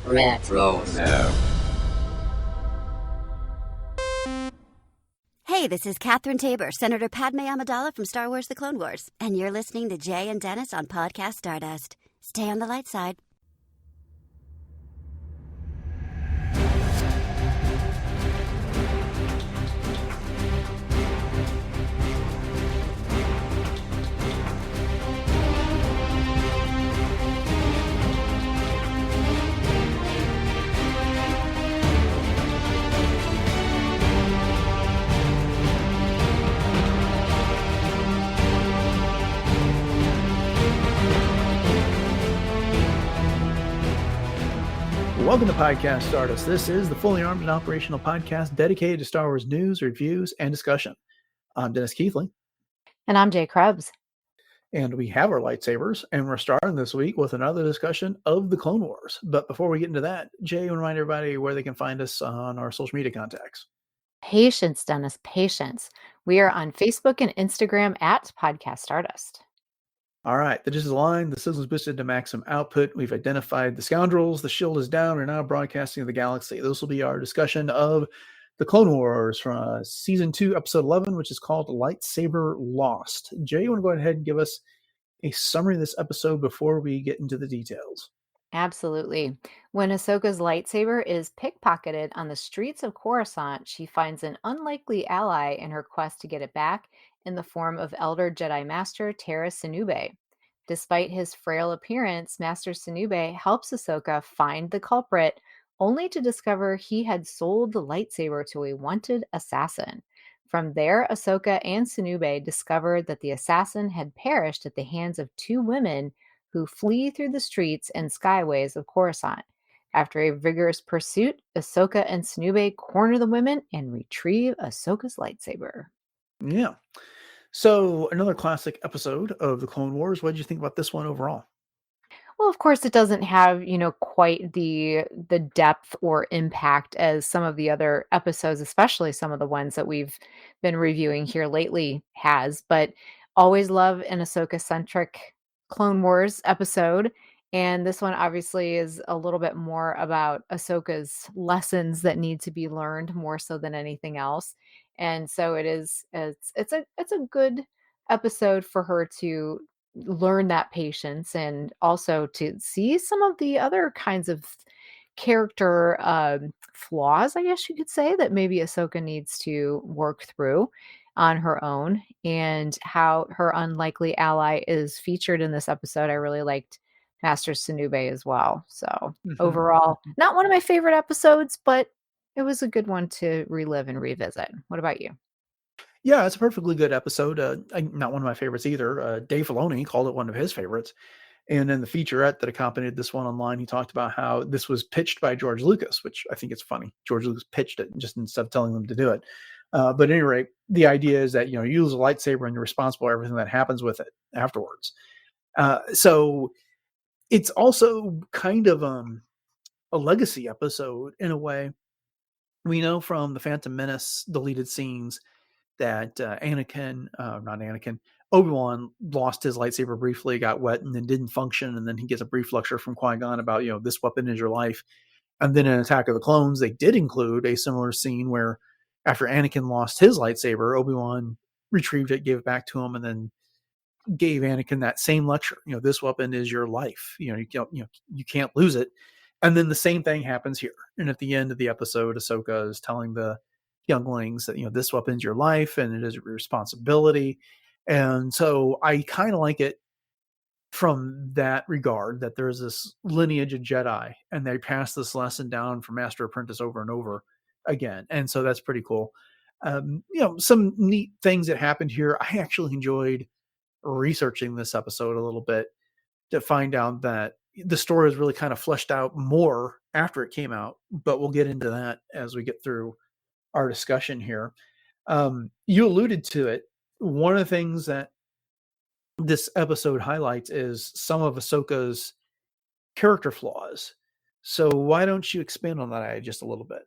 Retro now. Hey, this is Catherine Tabor, Senator Padme Amidala from Star Wars The Clone Wars, and you're listening to Jay and Dennis on Podcast Stardust. Stay on the light side. Welcome to Podcast Stardust. This is the fully armed and operational podcast dedicated to Star Wars news, reviews, and discussion. I'm Dennis Keithley. And I'm Jay Krebs. And we have our lightsabers, and we're starting this week with another discussion of the Clone Wars. But before we get into that, Jay, I want to remind everybody where they can find us on our social media contacts. Patience, Dennis, patience. We are on Facebook and Instagram at Podcast Stardust. All right, the Just is line, the sizzle is boosted to maximum output. We've identified the scoundrels, the shield is down, we're now broadcasting to the galaxy. This will be our discussion of the Clone Wars from Season 2, Episode 11, which is called Lightsaber Lost. Jay, you want to go ahead and give us a summary of this episode before we get into the details? Absolutely. When Ahsoka's lightsaber is pickpocketed on the streets of Coruscant, she finds an unlikely ally in her quest to get it back in the form of Elder Jedi Master Tera Sinube. Despite his frail appearance, Master Sinube helps Ahsoka find the culprit, only to discover he had sold the lightsaber to a wanted assassin. From there, Ahsoka and Sinube discovered that the assassin had perished at the hands of two women who flee through the streets and skyways of Coruscant. After a vigorous pursuit, Ahsoka and Sinube corner the women and retrieve Ahsoka's lightsaber. Yeah. So another classic episode of the Clone Wars. What did you think about this one overall? Well, of course, it doesn't have, quite the depth or impact as some of the other episodes, especially some of the ones that we've been reviewing here lately has. But always love an Ahsoka-centric Clone Wars episode. And this one obviously is a little bit more about Ahsoka's lessons that need to be learned more so than anything else. And so it's a good episode for her to learn that patience and also to see some of the other kinds of character flaws, I guess you could say, that maybe Ahsoka needs to work through on her own, and how her unlikely ally is featured in this episode. I really liked Master Sinube as well. So overall, not one of my favorite episodes, but it was a good one to relive and revisit. What about you? Yeah, it's a perfectly good episode. Not one of my favorites either. Dave Filoni called it one of his favorites. And in the featurette that accompanied this one online, he talked about how this was pitched by George Lucas, which I think it's funny. George Lucas pitched it just instead of telling them to do it. But at any rate, the idea is that, you use a lightsaber and you're responsible for everything that happens with it afterwards. So it's also kind of a legacy episode in a way. We know from the Phantom Menace deleted scenes that Obi-Wan lost his lightsaber briefly, got wet, and then didn't function. And then he gets a brief lecture from Qui-Gon about, this weapon is your life. And then in Attack of the Clones, they did include a similar scene where after Anakin lost his lightsaber, Obi-Wan retrieved it, gave it back to him, and then gave Anakin that same lecture. This weapon is your life. You can't lose it. And then the same thing happens here. And at the end of the episode, Ahsoka is telling the younglings that, this weapon's your life and it is your responsibility. And so I kind of like it from that regard, that there's this lineage of Jedi and they pass this lesson down from master apprentice over and over again. And so that's pretty cool. Some neat things that happened here. I actually enjoyed researching this episode a little bit to find out that the story is really kind of fleshed out more after it came out, but we'll get into that as we get through our discussion here. You alluded to it. One of the things that this episode highlights is some of Ahsoka's character flaws. So why don't you expand on that just a little bit?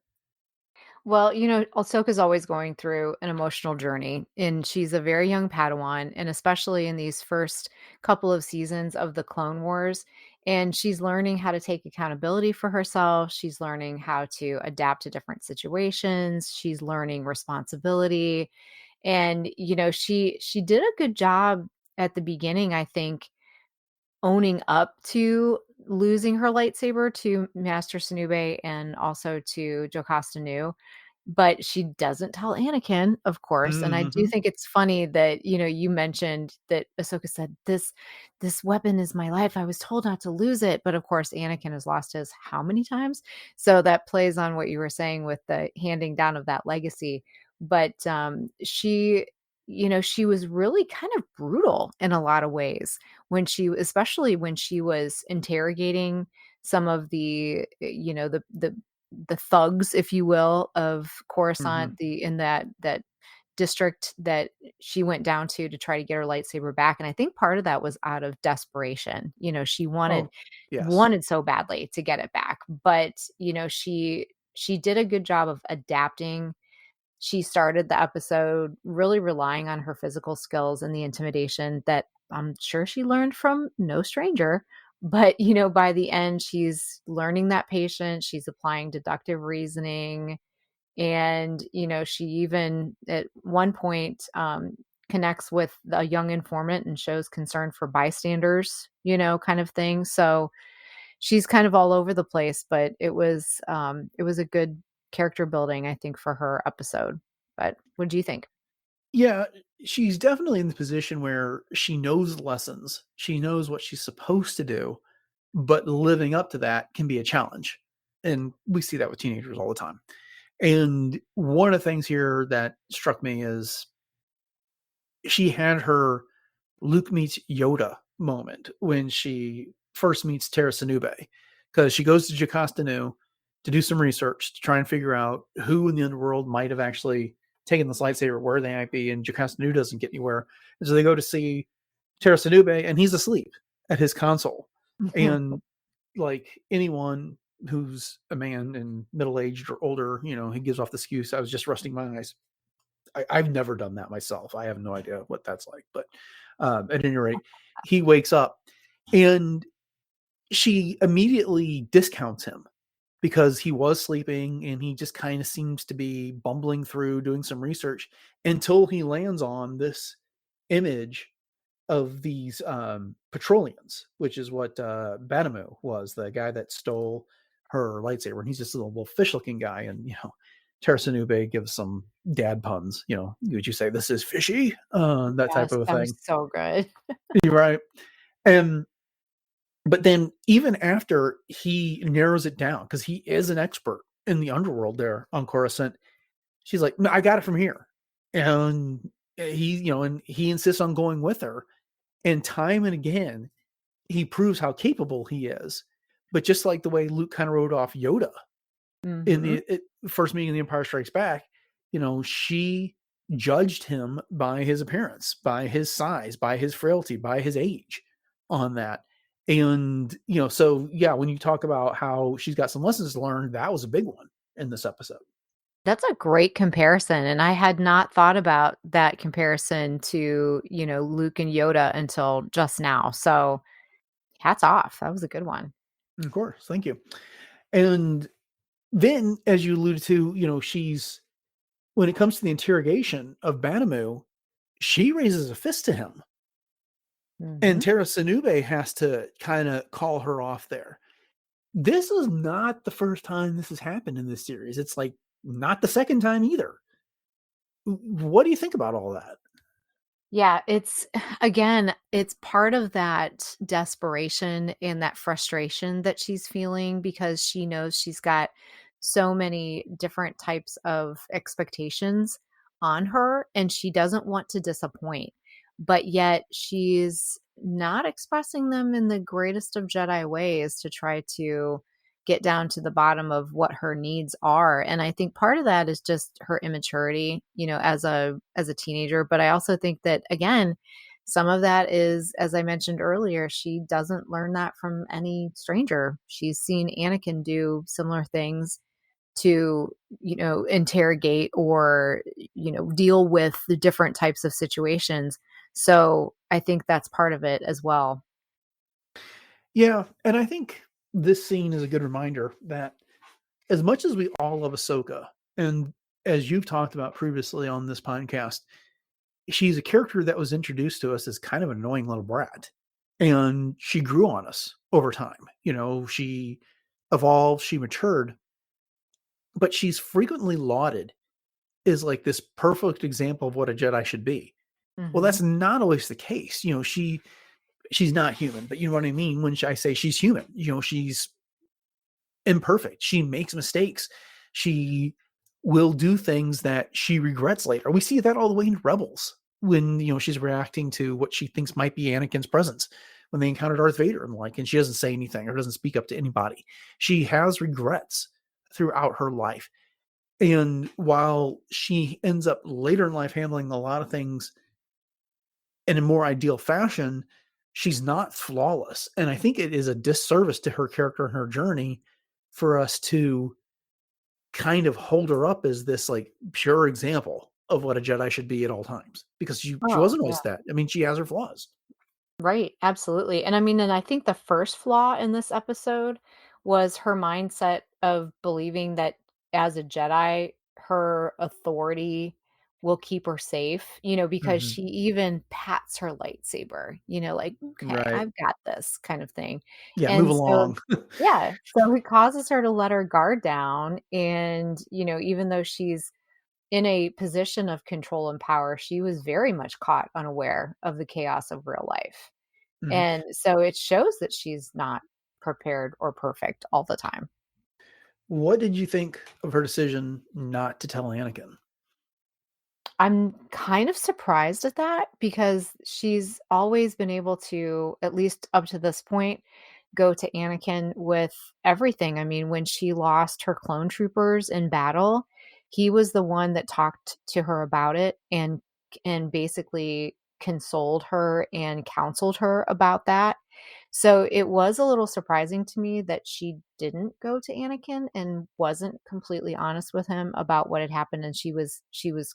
Well, Ahsoka's always going through an emotional journey, and she's a very young Padawan, and especially in these first couple of seasons of the Clone Wars, And she's learning how to take accountability for herself. She's learning how to adapt to different situations. She's learning responsibility. And, she did a good job at the beginning, I think, owning up to losing her lightsaber to Master Sinube and also to Jocasta Nu, but she doesn't tell Anakin, of course, and I do Mhm. think it's funny that, you mentioned that Ahsoka said, "This weapon is my life. I was told not to lose it," but of course, Anakin has lost his how many times? So that plays on what you were saying with the handing down of that legacy, but, she was really kind of brutal in a lot of ways when especially when she was interrogating some of the thugs, if you will, of Coruscant, Mhm. in that district that she went down to try to get her lightsaber back. And I think part of that was out of desperation. She wanted Oh, yes. wanted so badly to get it back, but she did a good job of adapting. She started the episode really relying on her physical skills and the intimidation that I'm sure she learned from no stranger. But, by the end, she's learning that patience, she's applying deductive reasoning. And, she even at one point connects with a young informant and shows concern for bystanders, kind of thing. So she's kind of all over the place, but it was a good character building, I think, for her episode. But what do you think? Yeah, she's definitely in the position where she knows the lessons. She knows what she's supposed to do, but living up to that can be a challenge. And we see that with teenagers all the time. And one of the things here that struck me is she had her Luke meets Yoda moment when she first meets Tera Sinube, because she goes to Jocasta Nu to do some research to try and figure out who in the underworld might have actually taken this lightsaber, where they might be, and Jocasta Nu doesn't get anywhere. And so they go to see Tera Sinube, and he's asleep at his console. And like anyone who's a man and middle aged or older, he gives off the excuse, I was just resting my eyes. I've never done that myself. I have no idea what that's like. But at any rate, he wakes up and she immediately discounts him because he was sleeping and he just kind of seems to be bumbling through doing some research until he lands on this image of these Petrolians, which is what Banamu was, the guy that stole her lightsaber. And he's just a little fish looking guy. And, Tera Sinube gives some dad puns, would you say this is fishy? That type Yes, of a that was thing. so good. You're right. And, but then even after he narrows it down, because he is an expert in the underworld there on Coruscant, she's like, no, I got it from here. And and he insists on going with her. And time and again, he proves how capable he is. But just like the way Luke kind of wrote off Yoda in Mhm. the first meeting in The Empire Strikes Back, she judged him by his appearance, by his size, by his frailty, by his age on that. And, so yeah, when you talk about how she's got some lessons to learn, that was a big one in this episode. That's a great comparison, and I had not thought about that comparison to, Luke and Yoda until just now. So, hats off. That was a good one. Of course. Thank you. And then, as you alluded to, when it comes to the interrogation of Banamu, she raises a fist to him. And Mhm. Tera Sinube has to kind of call her off there. This is not the first time this has happened in this series. It's like not the second time either. What do you think about all that? Yeah, it's again, it's part of that desperation and that frustration that she's feeling because she knows she's got so many different types of expectations on her and she doesn't want to disappoint. But yet she's not expressing them in the greatest of Jedi ways to try to get down to the bottom of what her needs are. And I think part of that is just her immaturity, as a teenager, but I also think that again, some of that is, as I mentioned earlier, she doesn't learn that from any stranger. She's seen Anakin do similar things to, interrogate or, deal with the different types of situations. So I think that's part of it as well. Yeah, and I think this scene is a good reminder that as much as we all love Ahsoka, and as you've talked about previously on this podcast, she's a character that was introduced to us as kind of an annoying little brat. And she grew on us over time. She evolved, she matured, but she's frequently lauded as like this perfect example of what a Jedi should be. Well, Hmm. that's not always the case. She's not human, but you know what I mean when I say she's human. She's imperfect. She makes mistakes. She will do things that she regrets later. We see that all the way in Rebels when she's reacting to what she thinks might be Anakin's presence when they encounter Darth Vader and she doesn't say anything or doesn't speak up to anybody. She has regrets throughout her life. And while she ends up later in life handling a lot of things in a more ideal fashion, she's not flawless. And I think it is a disservice to her character and her journey for us to kind of hold her up as this like pure example of what a Jedi should be at all times because she Oh, wasn't yeah. always that. I mean, she has her flaws. Right, absolutely. And I mean, and I think the first flaw in this episode was her mindset of believing that as a Jedi, her authority will keep her safe, because Hmm. she even pats her lightsaber, like, okay, Right. I've got this kind of thing. Yeah. Move And so, along. yeah, so it causes her to let her guard down. And, even though she's in a position of control and power, she was very much caught unaware of the chaos of real life. Mhm. And so it shows that she's not prepared or perfect all the time. What did you think of her decision not to tell Anakin? I'm kind of surprised at that because she's always been able to, at least up to this point, go to Anakin with everything. I mean, when she lost her clone troopers in battle, he was the one that talked to her about it and basically consoled her and counseled her about that. So it was a little surprising to me that she didn't go to Anakin and wasn't completely honest with him about what had happened, and she was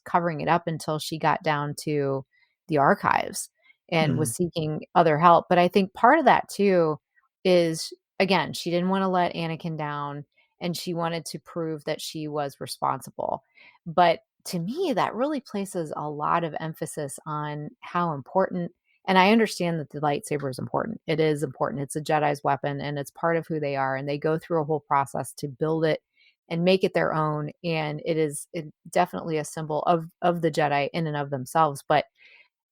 covering it up until she got down to the archives and Mhm. was seeking other help. But I think part of that too is, again, she didn't want to let Anakin down and she wanted to prove that she was responsible. But to me, that really places a lot of emphasis on how important, and I understand that the lightsaber is important. It is important. It's a Jedi's weapon and it's part of who they are. And they go through a whole process to build it and make it their own. And definitely a symbol of the Jedi in and of themselves. But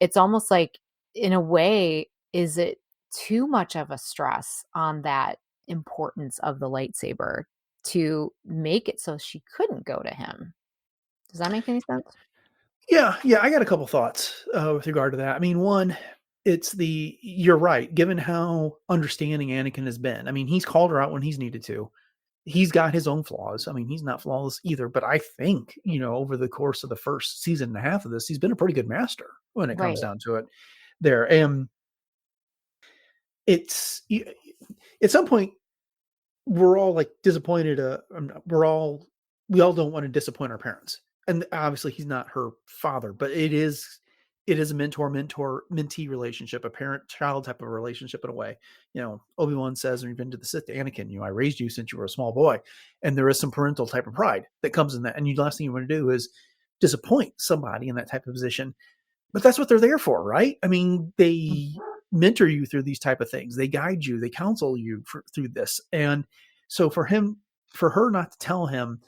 it's almost like, in a way, is it too much of a stress on that importance of the lightsaber to make it so she couldn't go to him? Does that make any sense? Yeah, yeah, I got a couple thoughts with regard to that. I mean, one, you're right, given how understanding Anakin has been. I mean, he's called her out when he's needed to. He's got his own flaws. I mean, he's not flawless either, but I think, over the course of the first season and a half of this, he's been a pretty good master when it comes Right. down to it there. And it's at some point we're all like disappointed. We all don't want to disappoint our parents, and obviously he's not her father, but it is a mentor mentee relationship, a parent child type of relationship in a way. Obi-Wan says when you've been to the Sith to Anakin, I raised you since you were a small boy, and there is some parental type of pride that comes in that. And the last thing you want to do is disappoint somebody in that type of position. But that's what they're there for, right? I mean, they mentor you through these type of things. They guide you, they counsel you through this. And so for her not to tell him,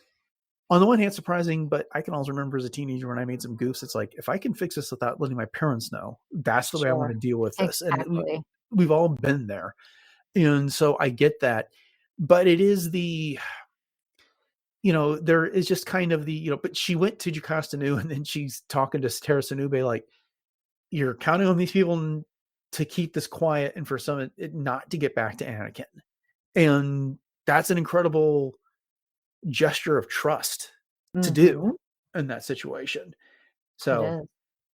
on the one hand, surprising, but I can also remember as a teenager when I made some goofs. It's like, if I can fix this without letting my parents know, that's the way I want Sure. to deal with this. And Exactly. we've all been there. And so I get that. But it is there is just kind of but she went to Jocasta and then she's talking to Tera Sinube like, you're counting on these people to keep this quiet and for some it not to get back to Anakin. And that's an incredible gesture of trust to do Mhm. in that situation. It So, is.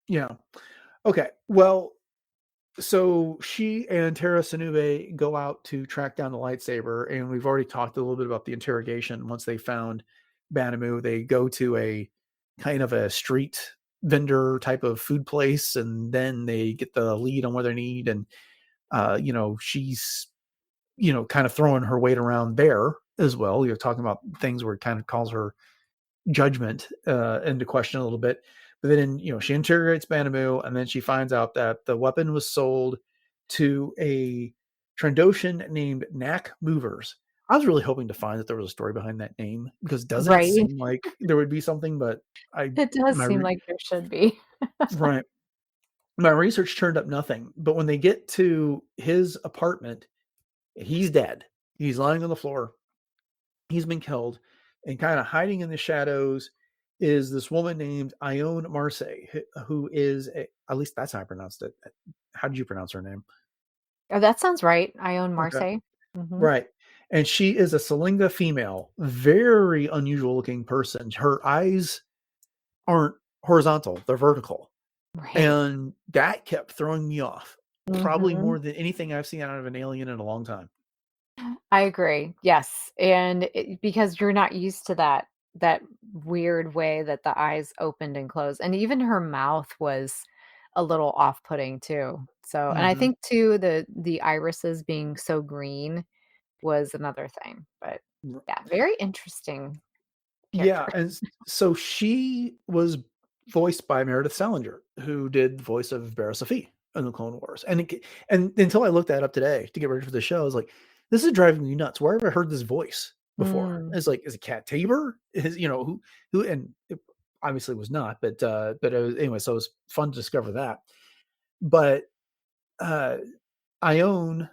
yeah. Okay. Well, so she and Tara Sinube go out to track down the lightsaber, and we've already talked a little bit about the interrogation. Once they found Banamu, they go to a kind of a street vendor type of food place, and then they get the lead on what they need. And she's kind of throwing her weight around there as well. You're talking about things where it kind of calls her judgment into question a little bit. But then, she interrogates Banamu, and then she finds out that the weapon was sold to a Trandoshan named Knack Movers. I was really hoping to find that there was a story behind that name, because doesn't it Right. seem like there would be something? But It does seem like there should be. right. My research turned up nothing. But when they get to his apartment, he's dead. He's lying on the floor. He's been killed, and kind of hiding in the shadows is this woman named Ione Marce, who is at least that's how I pronounced it. How did you pronounce her name? Oh, that sounds right. Ione Okay. Marseille. Mhm. Right. And she is a Salinga female, very unusual looking person. Her eyes aren't horizontal, they're vertical. Right. And that kept throwing me off, probably Mhm. more than anything I've seen out of an alien in a long time. I agree. Yes, and because you're not used to that weird way that the eyes opened and closed, and even her mouth was a little off-putting too. So, and I Mhm. think too the irises being so green was another thing. But yeah, very interesting Yeah, character. and so she was voiced by Meredith Salinger, who did the voice of Barra Safie in the Clone Wars. And until I looked that up today to get ready for the show, I was like, "This is driving me nuts. Where have I heard this voice before?" Mm. It's like, is it Cat Tabor? Is who? And it obviously was not, but it was, anyway. So it was fun to discover that. But uh, Ione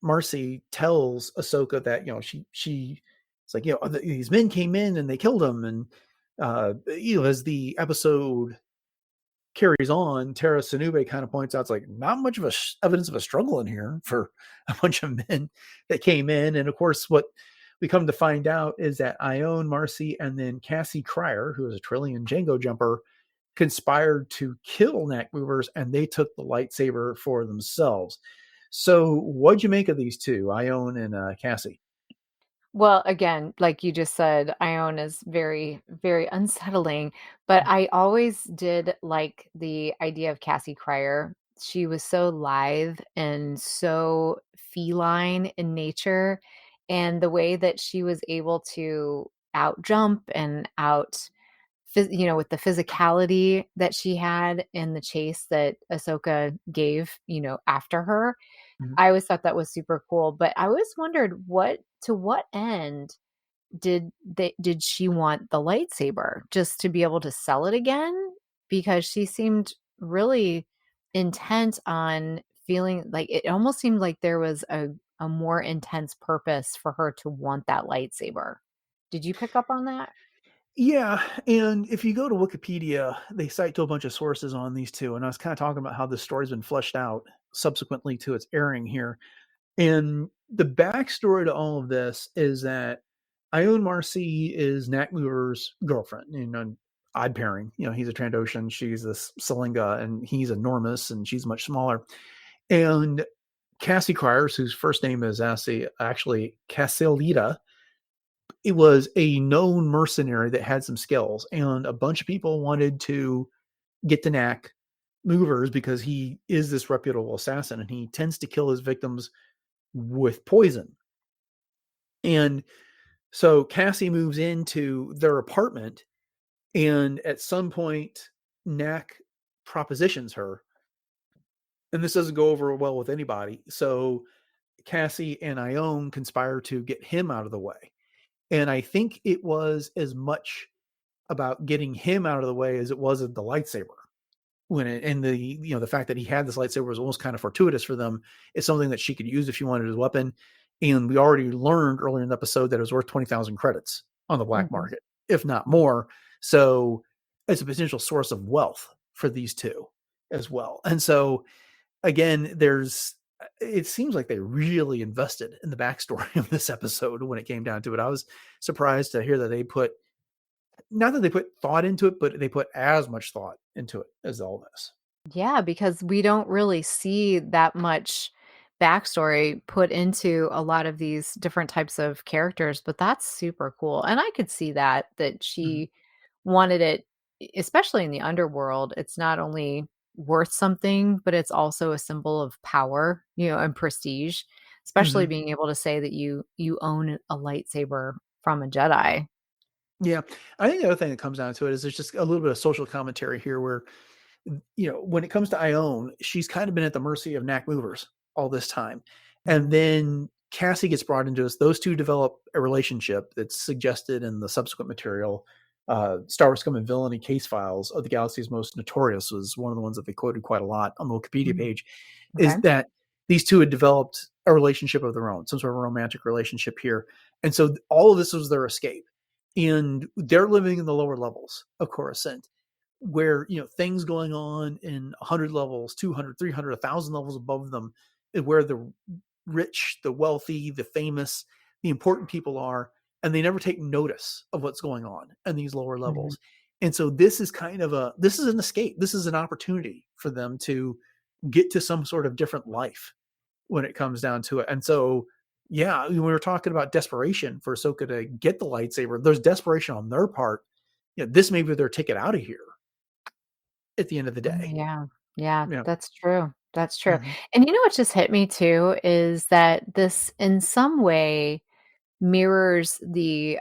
Marcy tells Ahsoka that she it's like these men came in and they killed him, and as the episode carries on, Tera Sinube kind of points out it's like not much of evidence of a struggle in here for a bunch of men that came in, and of course what we come to find out is that Ione Marcy and then Cassie Cryar, who is a Terrelian Jango jumper, conspired to kill neck movers, and they took the lightsaber for themselves. So, what'd you make of these two, Ione and Cassie? Well, again, like you just said, Ione is very, very unsettling, but I always did like the idea of Cassie Cryer. She was so lithe and so feline in nature, and the way that she was able to out jump and with the physicality that she had in the chase that Ahsoka gave, after her. Mhm. I always thought that was super cool, but I always wondered what end did she want the lightsaber? Just to be able to sell it again? Because she seemed really intent on feeling like it almost seemed like there was a more intense purpose for her to want that lightsaber. Did you pick up on that? Yeah, and if you go to Wikipedia, they cite to a bunch of sources on these two, and I was kind of talking about how this story's been fleshed out subsequently to its airing here. And the backstory to all of this is that Ione Marcy is Nat Moore's girlfriend, an odd pairing. He's a Trandoshan, she's this Salinga, and he's enormous, and she's much smaller. And Cassie Cryers, whose first name is actually Cassilita, it was a known mercenary that had some skills, and a bunch of people wanted to get to Knack Movers because he is this reputable assassin, and he tends to kill his victims with poison. And so Cassie moves into their apartment, and at some point, Knack propositions her, and this doesn't go over well with anybody. So Cassie and Ione conspire to get him out of the way. And I think it was as much about getting him out of the way as it was the lightsaber. And the fact that he had this lightsaber was almost kind of fortuitous for them. It's something that she could use if she wanted as a weapon. And we already learned earlier in the episode that it was worth 20,000 credits on the black Mhm. market, if not more. So it's a potential source of wealth for these two as well. And so again, it seems like they really invested in the backstory of this episode when it came down to it. I was surprised to hear that not that they put thought into it, but they put as much thought into it as all this. Yeah, because we don't really see that much backstory put into a lot of these different types of characters, but that's super cool. And I could see that Mhm. she wanted it, especially in the underworld. It's not only worth something, but it's also a symbol of power, and prestige. especially Mhm. being able to say that you own a lightsaber from a Jedi. Yeah. I think the other thing that comes down to it is there's just a little bit of social commentary here where, when it comes to Ione, she's kind of been at the mercy of knack movers all this time. And Mhm. then Cassie gets brought into this. Those two develop a relationship that's suggested in the subsequent material. Star Wars Common Villainy Case Files of the Galaxy's Most Notorious was one of the ones that they quoted quite a lot on the Wikipedia Mm. page, is Okay. that these two had developed a relationship of their own, some sort of romantic relationship here. And so all of this was their escape. And they're living in the lower levels of Coruscant, where things going on in 100 levels, 200, 300, 1,000 levels above them, where the rich, the wealthy, the famous, the important people are, and they never take notice of what's going on in these lower Mhm. levels. And so this is this is an escape. This is an opportunity for them to get to some sort of different life when it comes down to it. And so, yeah, when we were talking about desperation for Ahsoka to get the lightsaber, there's desperation on their part. This may be their ticket out of here at the end of the Oh, day. yeah. Yeah, Yeah. that's true. That's true. Mhm. And you know what just hit me too is that this in some way mirrors the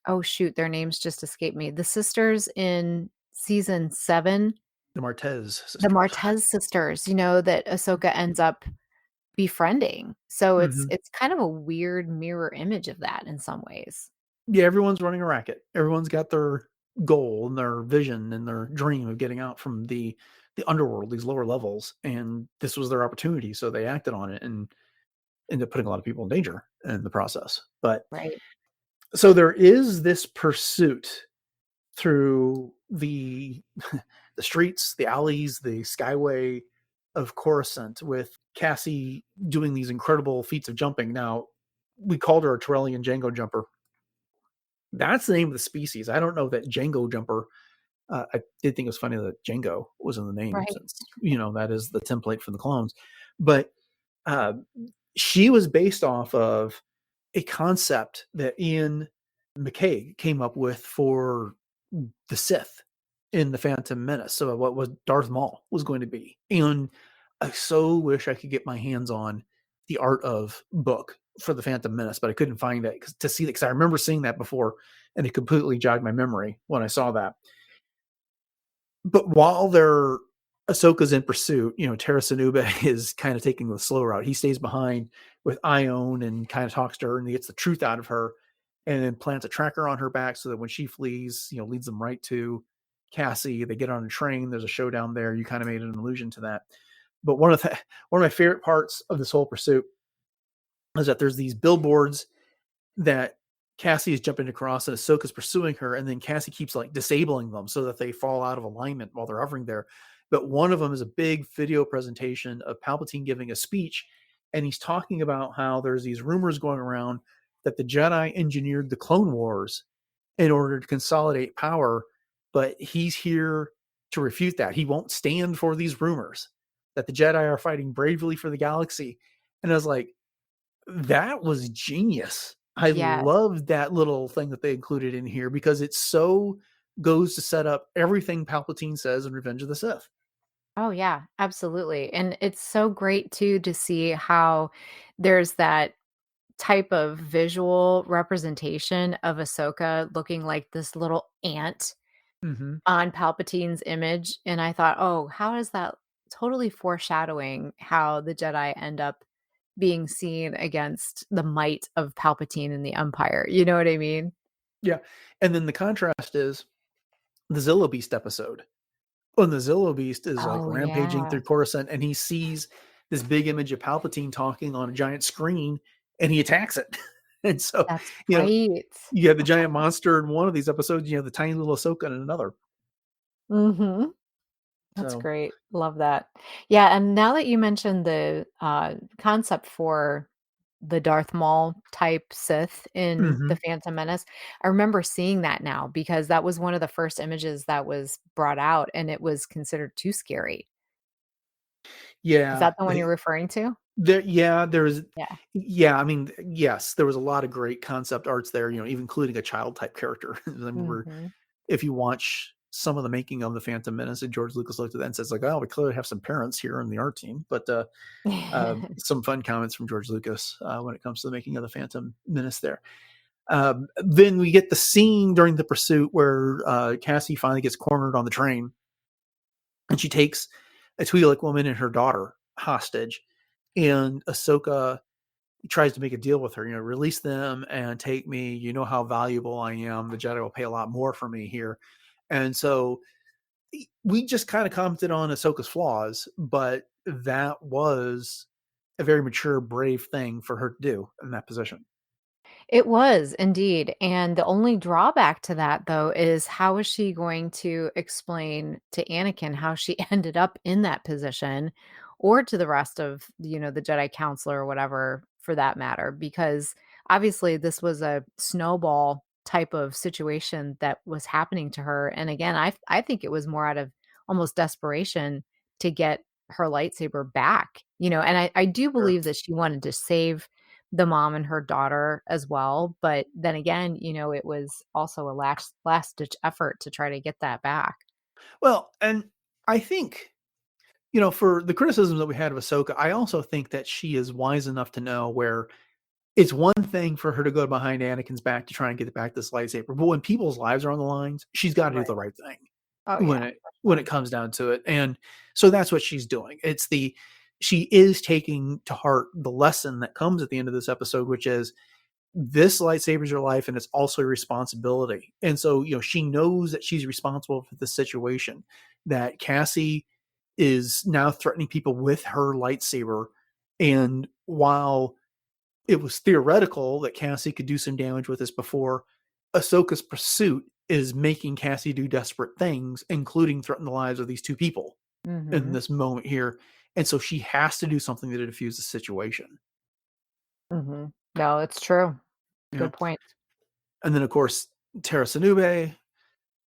oh shoot, their names just escaped me. The sisters in season 7, The Martez the sisters. Martez sisters, that Ahsoka ends up befriending. So it's Mhm. it's kind of a weird mirror image of that in some ways. Yeah, everyone's running a racket. Everyone's got their goal and their vision and their dream of getting out from the underworld, these lower levels, and this was their opportunity, so they acted on it and ended up putting a lot of people in danger in the process. But Right. so there is this pursuit through the the streets, the alleys, the skyway of Coruscant, with Cassie doing these incredible feats of jumping. Now, we called her a Terrelian Jango jumper. That's the name of the species. I don't know that Jango jumper. I did think it was funny that Jango was in the name, Right. since that is the template for the clones. But uh, she was based off of a concept that Ian McKay came up with for the Sith in the Phantom Menace. So what was Darth Maul was going to be, and I so wish I could get my hands on the Art of book for the Phantom Menace, but I couldn't find it to see that, because I remember seeing that before, and it completely jogged my memory when I saw that. But while Ahsoka's in pursuit, Tera Sinube is kind of taking the slow route. He stays behind with Ione and kind of talks to her and he gets the truth out of her, and then plants a tracker on her back so that when she flees, leads them right to Cassie. They get on a train. There's a showdown there. You kind of made an allusion to that. But one of my favorite parts of this whole pursuit is that there's these billboards that Cassie is jumping across and Ahsoka's pursuing her, and then Cassie keeps like disabling them so that they fall out of alignment while they're hovering there. But one of them is a big video presentation of Palpatine giving a speech, and he's talking about how there's these rumors going around that the Jedi engineered the Clone Wars in order to consolidate power, but he's here to refute that. He won't stand for these rumors that the Jedi are fighting bravely for the galaxy. And I was like, that was genius. I Yes. loved that little thing that they included in here because it so goes to set up everything Palpatine says in Revenge of the Sith. Oh, yeah, absolutely. And it's so great too to see how there's that type of visual representation of Ahsoka looking like this little ant Mm-hmm. on Palpatine's image. And I thought, oh, how is that totally foreshadowing how the Jedi end up being seen against the might of Palpatine and the Empire? You know what I mean? Yeah. And then the contrast is the Zillo Beast episode. When the Zillo Beast is like Oh, rampaging yeah. through Coruscant and he sees this big image of Palpatine talking on a giant screen and he attacks it. And so, That's you know, right. you have the giant monster in one of these episodes, you have the tiny little Ahsoka in another. Mhm. That's So, great. Love that. Yeah, and now that you mentioned the, concept for the Darth Maul type Sith in The mhm. Phantom Menace, I remember seeing that now because that was one of the first images that was brought out, and it was considered too scary. Is Yeah, that the one you're referring to? there's Yeah. yeah, I mean, yes, there was a lot of great concept arts there, even including a child type character. I remember Mhm. if you watch some of the making of the Phantom Menace, and George Lucas looked at that and says like, "Oh, we clearly have some parents here in the art team." But some fun comments from George Lucas when it comes to the making of the Phantom Menace there. Then we get the scene during the pursuit where Cassie finally gets cornered on the train, and she takes a Twi'lek woman and her daughter hostage, and Ahsoka tries to make a deal with her, release them and take me. You know how valuable I am. The Jedi will pay a lot more for me here. And so we just kind of commented on Ahsoka's flaws, but that was a very mature, brave thing for her to do in that position. It was indeed, and the only drawback to that, though, is how is she going to explain to Anakin how she ended up in that position, or to the rest of, the Jedi Council or whatever for that matter? Because obviously this was a snowball type of situation that was happening to her, and again, I think it was more out of almost desperation to get her lightsaber back, and I do Sure. believe that she wanted to save the mom and her daughter as well. But then again, it was also a last ditch effort to try to get that back. Well, and I think, for the criticisms that we had of Ahsoka, I also think that she is wise enough to know where it's one thing for her to go behind Anakin's back to try and get back this lightsaber, but when people's lives are on the lines, she's got to do Right. the right thing Oh when yeah, it for when sure. it comes down to it. And so that's what she's doing. She is taking to heart the lesson that comes at the end of this episode, which is this lightsaber is your life and it's also a responsibility. And so, she knows that she's responsible for the situation, that Cassie is now threatening people with her lightsaber. And while it was theoretical that Cassie could do some damage with this before, Ahsoka's pursuit is making Cassie do desperate things, including threaten the lives of these two people in Mhm. this moment here. And so she has to do something to defuse the situation. Mhm. No, it's true. Yeah. Good point. And then of course, Tera Sinube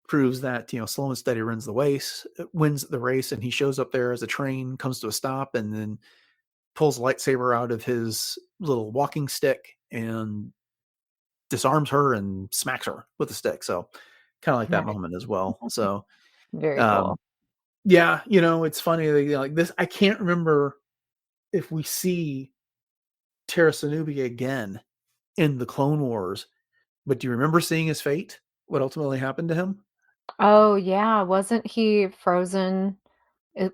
proves that, slow and steady wins the race, and he shows up there as the train comes to a stop and then pulls a lightsaber out of his little walking stick and disarms her and smacks her with a stick. So kind of like that Nice. moment as well. So Very um cool. yeah, it's funny like this. I can't remember if we see Tera Sinube again in the Clone Wars, but do you remember seeing his fate? What ultimately happened to him? Oh yeah, wasn't he frozen?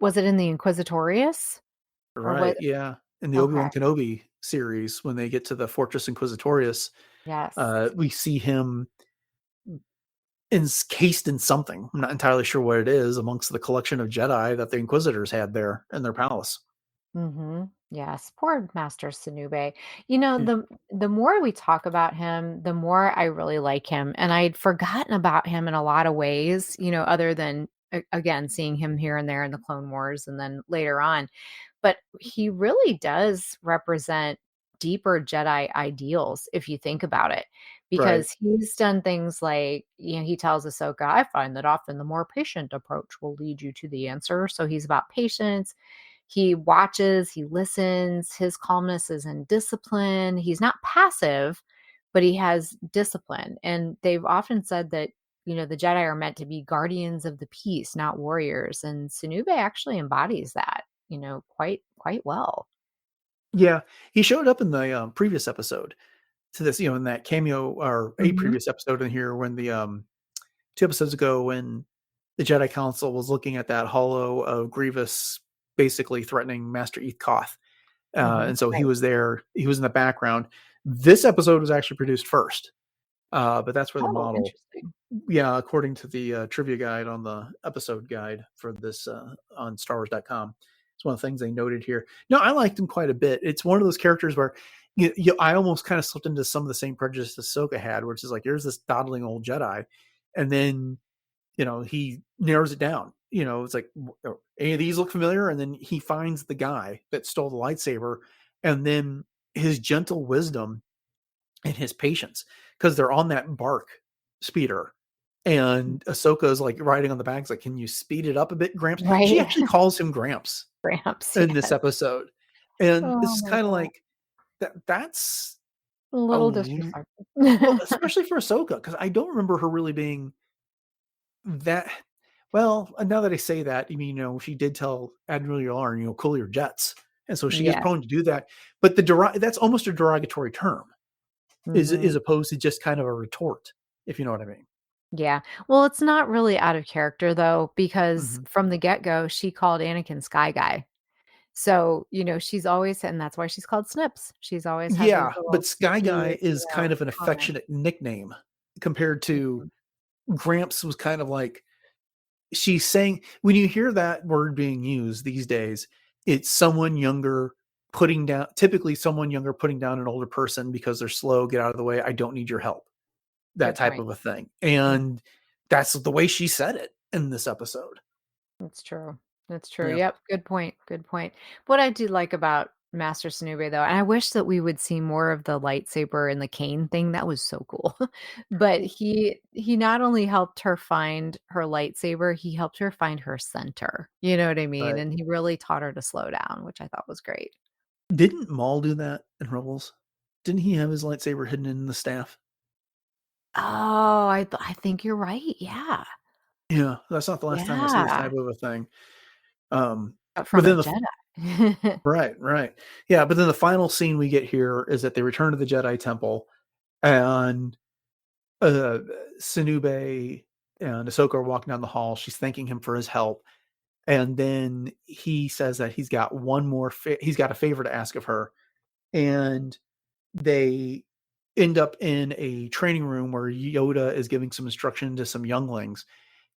Was it in the Inquisitorius or what? Right, yeah. In the Okay. Obi-Wan Kenobi series, when they get to the Fortress Inquisitorius, Yes. we see him encased in something. I'm not entirely sure what it is amongst the collection of Jedi that the Inquisitors had there in their palace. Mhm. Yes, poor Master Sinube. Yeah. The more we talk about him, the more I really like him, and I'd forgotten about him in a lot of ways, other than again seeing him here and there in the Clone Wars and then later on. But he really does represent deeper Jedi ideals if you think about it. Right. Because he's done things like, he tells Ahsoka, I find that often the more patient approach will lead you to the answer. So he's about patience. He watches, he listens, his calmness is in discipline. He's not passive, but he has discipline. And they've often said that, the Jedi are meant to be guardians of the peace, not warriors. And Sunube actually embodies that, quite well. Yeah, he showed up in the, previous episode to this, in that cameo or a Mhm. previous episode in here when the, 2 episodes ago when the Jedi Council was looking at that hollow of Grievous basically threatening Master Koth. Mhm. And so he Right. was there, he was in the background. This episode was actually produced first, but that's where the Oh, model, interesting. yeah, according to the trivia guide on the episode guide for this on StarWars.com, it's one of the things they noted here. No, I liked him quite a bit. It's one of those characters where I almost kind of slipped into some of the same prejudice Ahsoka had, which is like, here's this dawdling old Jedi, and then he narrows it down. It's like, any of these look familiar, and then he finds the guy that stole the lightsaber, and then his gentle wisdom and his patience, because they're on that bark speeder. And Ahsoka is like riding on the back. It's like, can you speed it up a bit, Gramps? She Right. actually calls him Gramps Ramps, in this yes. episode. And Oh it's my kind of god. like that's A a little disrespectful. well, especially for Ahsoka, because I don't remember her really being that. Well, now that I say that, I mean, she did tell Admiral Yularen, cool your jets. And so she is Yeah. prone to do that. But that's almost a derogatory term, is Mhm. opposed to just kind of a retort, if you know what I mean. Yeah. Well, it's not really out of character though, because Mhm. from the get-go, she called Anakin Sky Guy. So, she's always and that's why she's called Snips. She's always had these Yeah, but little Sky cheeky, Guy is kind of an comments. affectionate nickname compared to Mhm. Gramps was kind of like she's saying when you hear that word being used these days, it's someone younger typically someone younger putting down an older person because they're slow, get out of the way, I don't need your help. That Good type point. of a thing. Mm, And that's the way she said it in this episode. that's true. That's true. Yeah. Yep. Good point. Good point. What I do like about Master Sinube, though, and I wish that we would see more of the lightsaber and the cane thing. That was so cool. But he not only helped her find her lightsaber, he helped her find her center. You know what I mean? Right. And he really taught her to slow down, which I thought was great. Didn't Maul do that in Rebels? Didn't he have his lightsaber hidden in the staff? Oh, I think you're right. Yeah. Yeah, that's not the last time we'll see this Yeah. type of a thing. Um, but From a then Jedi. right, right. Yeah, but then the final scene we get here is that they return to the Jedi Temple and uh Sinube and Ahsoka are walking down the hall. She's thanking him for his help. And then he says that he's got he's got a favor to ask of her. And they end up in a training room where Yoda is giving some instruction to some younglings.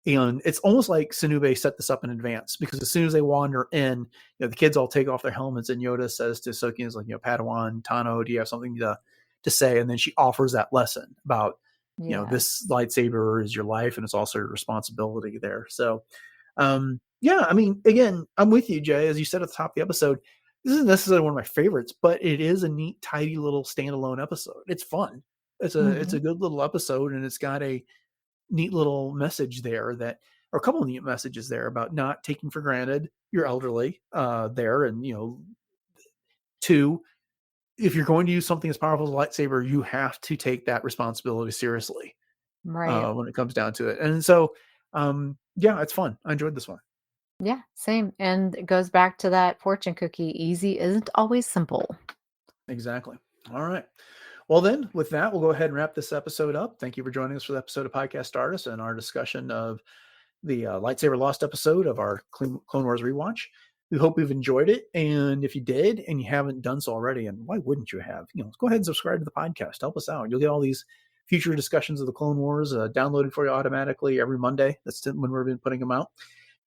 And it's almost like Sinube set this up in advance because as soon as they wander in, the kids all take off their helmets and Yoda says to Ahsoka, like, Padawan, Tano, do you have something to say? And then she offers that lesson about, Yes. this lightsaber is your life and it's also your responsibility there. So, yeah, I mean, again, I'm with you, Jay. As you said at the top of the episode, this isn't necessarily one of my favorites, but it is a neat, tidy little standalone episode. It's fun. It's a Mhm. good little episode, and it's got a neat little message there or a couple of neat messages there about not taking for granted your elderly there. And, two, if you're going to use something as powerful as a lightsaber, you have to take that responsibility seriously Right. when it comes down to it. And so, yeah, it's fun. I enjoyed this one. Yeah, same. And it goes back to that fortune cookie. Easy isn't always simple. Exactly. All right. Well, then, with that, we'll go ahead and wrap this episode up. Thank you for joining us for the episode of Podcast Stardust and our discussion of the Lightsaber Lost episode of our Clone Wars rewatch. We hope you've enjoyed it. And if you did and you haven't done so already, and why wouldn't you have? Go ahead and subscribe to the podcast. Help us out. You'll get all these future discussions of the Clone Wars downloaded for you automatically every Monday. That's when we've been putting them out.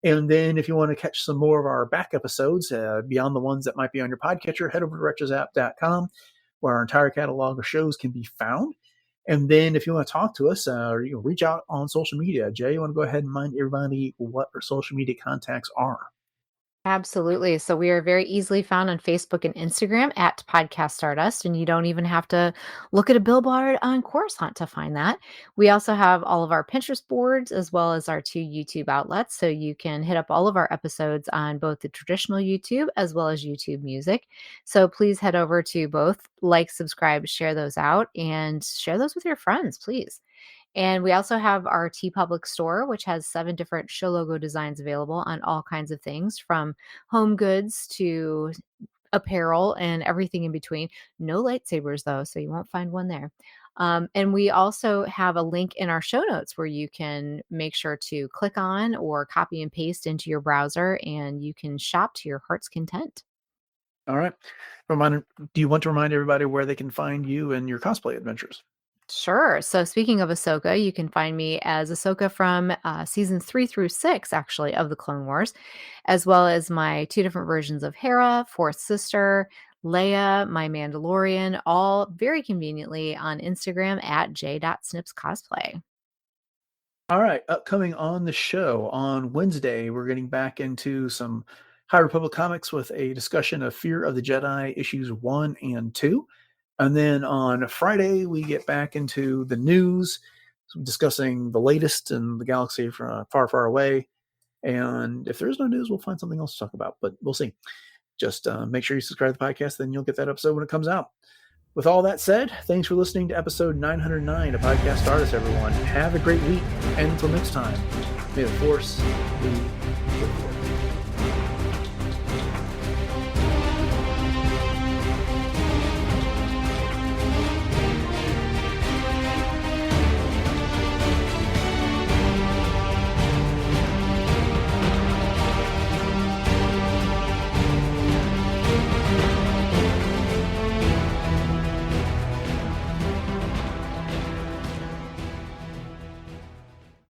And then if you want to catch some more of our back episodes beyond the ones that might be on your podcatcher, head over to retrozapp.com where our entire catalog of shows can be found. And then if you want to talk to us, reach out on social media. Jay, you want to go ahead and remind everybody what our social media contacts are? Absolutely. So we are very easily found on Facebook and Instagram at Podcast Stardust, and you don't even have to look at a billboard on Coruscant to find that. We also have all of our Pinterest boards as well as our two YouTube outlets, so you can hit up all of our episodes on both the traditional YouTube as well as YouTube Music. So please head over to both, like, subscribe, share those out, and share those with your friends, please. And we also have our T Public store, which has 7 different show logo designs available on all kinds of things from home goods to apparel and everything in between. No lightsabers, though, so you won't find one there. And we also have a link in our show notes where you can make sure to click on or copy and paste into your browser and you can shop to your heart's content. All right. Do you want to remind everybody where they can find you and your cosplay adventures? Sure. So speaking of Ahsoka, you can find me as Ahsoka from seasons 3 through 6, actually, of the Clone Wars, as well as my two different versions of Hera, Fourth Sister, Leia, my Mandalorian, all very conveniently on Instagram at j.snipscosplay. All right, upcoming on the show on Wednesday, we're getting back into some High Republic comics with a discussion of Fear of the Jedi issues 1 and 2. And then on Friday, we get back into the news, discussing the latest in the galaxy from far, far away. And if there's no news, we'll find something else to talk about, but we'll see. Just make sure you subscribe to the podcast, then you'll get that episode when it comes out. With all that said, thanks for listening to episode 909 of Podcast Stardust, everyone. Have a great week, and until next time, may the Force be with you.